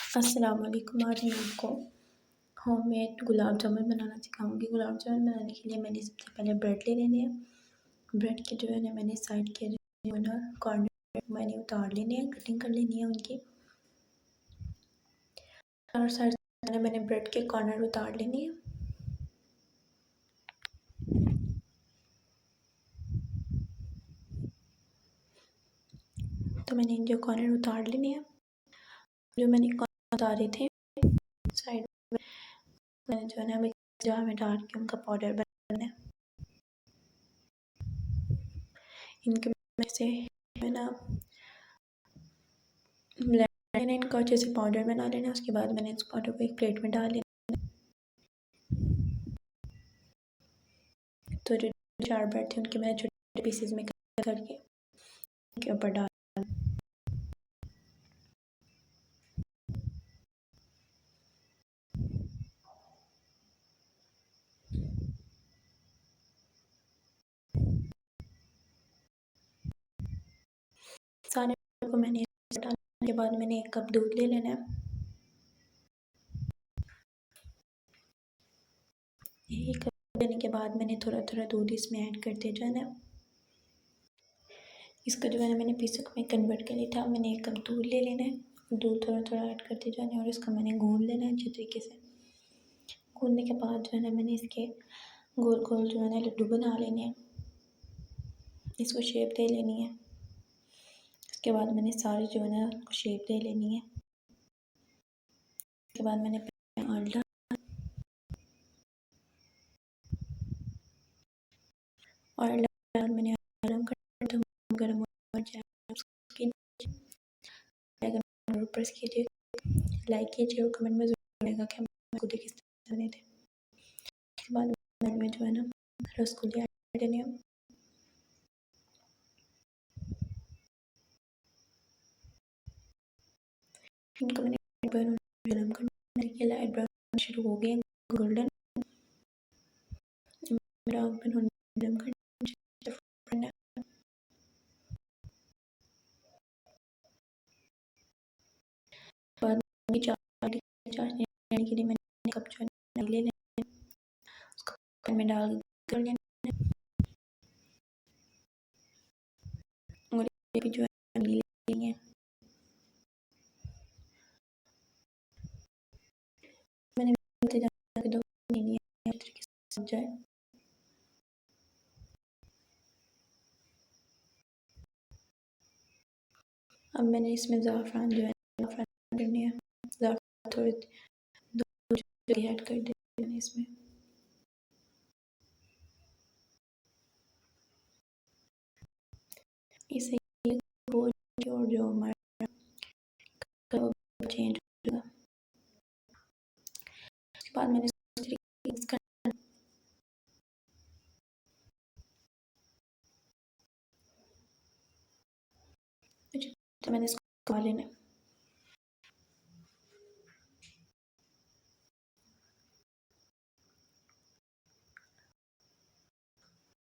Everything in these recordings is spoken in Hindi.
अस्सलाम वालेकुम। आज मैं आपको होममेड गुलाब जामुन बनाना सिखाऊंगी। गुलाब जामुन बनाने के लिए मैंने सबसे पहले ब्रेड ले लेने हैं। ब्रेड के जो है ना मैंने साइड के जो है ना कॉर्नर मैंने उतार लेने हैं, कटिंग कर लेनी है उनकी। और साइड से मैंने ब्रेड के कॉर्नर उतार लेने हैं। तो मैंने जो कॉर्नर उतार लेने हैं, जो मैंने कॉर्नर उतारे थे साइड में, मैंने जो है ना मिक्सर जार में डाल के उनका पाउडर बनाना है। इनके में से है ना मैंने इनको अच्छे से पाउडर बना लेना। उसके बाद मैंने इस पाउडर को एक प्लेट में डाल लेना। तो जो 4 ब्रेड थे उनके मैंने छोटे छोटे पीसेस में कट करके उनके ऊपर डाल सारे को मैंने डालने के बाद मैंने 1 कप दूध ले लेना है। 1 कप लेने के बाद मैंने थोड़ा थोड़ा दूध इसमें ऐड करते जाना है। इसका जो है ना मैंने पीसों में कन्वर्ट कर लिया था। मैंने 1 कप दूध ले लेना है, दूध थोड़ा थोड़ा ऐड करते जाना है और इसका मैंने गूंद लेना है अच्छे तरीके से। गूंदने के बाद जो है ना मैंने इसके गोल गोल जो है ना लड्डू बना लेने हैं, इसको शेप दे लेनी है। उसके बाद मैंने सारे जो है ना शेप दे लेनी है। उसके बाद मैंने ऑयल डाल मैंने गरम कर गरम हो जाए उसकी ऊपर कीजिए, लाइक कीजिए और कमेंट में ज़रूर आएगा कि हम आपको किस तरह बने थे। उसके बाद में जो है ना रसगुल्ले ऐड करने हैं। इनको मैंने गरम करने के लाइट ब्राउन शुरू हो गए, गोल्डन ब्राउन होने गरम करना। बाद में चाशनी के लिए मैंने कप जो है ले लेना, उसको में डाल कर लेना और ये जो है ले लेंगे। मैंने दो नहीं है तरीके से जाए। अब मैंने इसमें ज़ाफ़रान जो है ज़ाफ़रान करनी है, ज़ाफ़रान थोड़ी दो ऐड कर देना इसमें। इसे और जो हमारा कलर चेंज होगा। उसके बाद मैंने इसका तो मैंने इसको खा लेना है।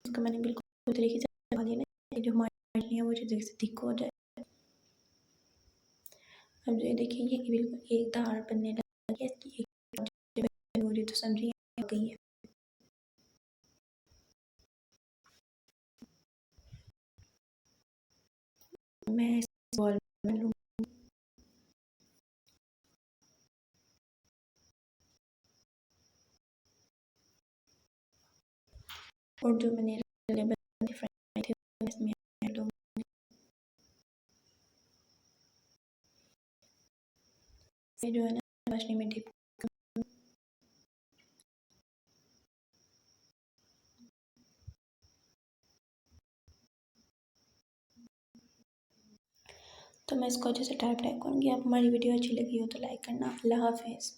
इसको मैंने बिल्कुल तरीके से खा लेना है। जो हमारी है वो तरीके से थिक हो जाए। अब जो देखिए ये बिल्कुल एक धार बनने लगी है, इसकी एक हो रही तो समझिए हो गई है। मैं इस बॉल में लूँ और जो मैंने फ्राई थे इसमें ऐड हो। जो है ना चाशनी में डिप तो मैं इसको अच्छे से टाइप करूँगी। आप हमारी वीडियो अच्छी लगी हो तो लाइक करना। अल्लाह हाफ़िज़।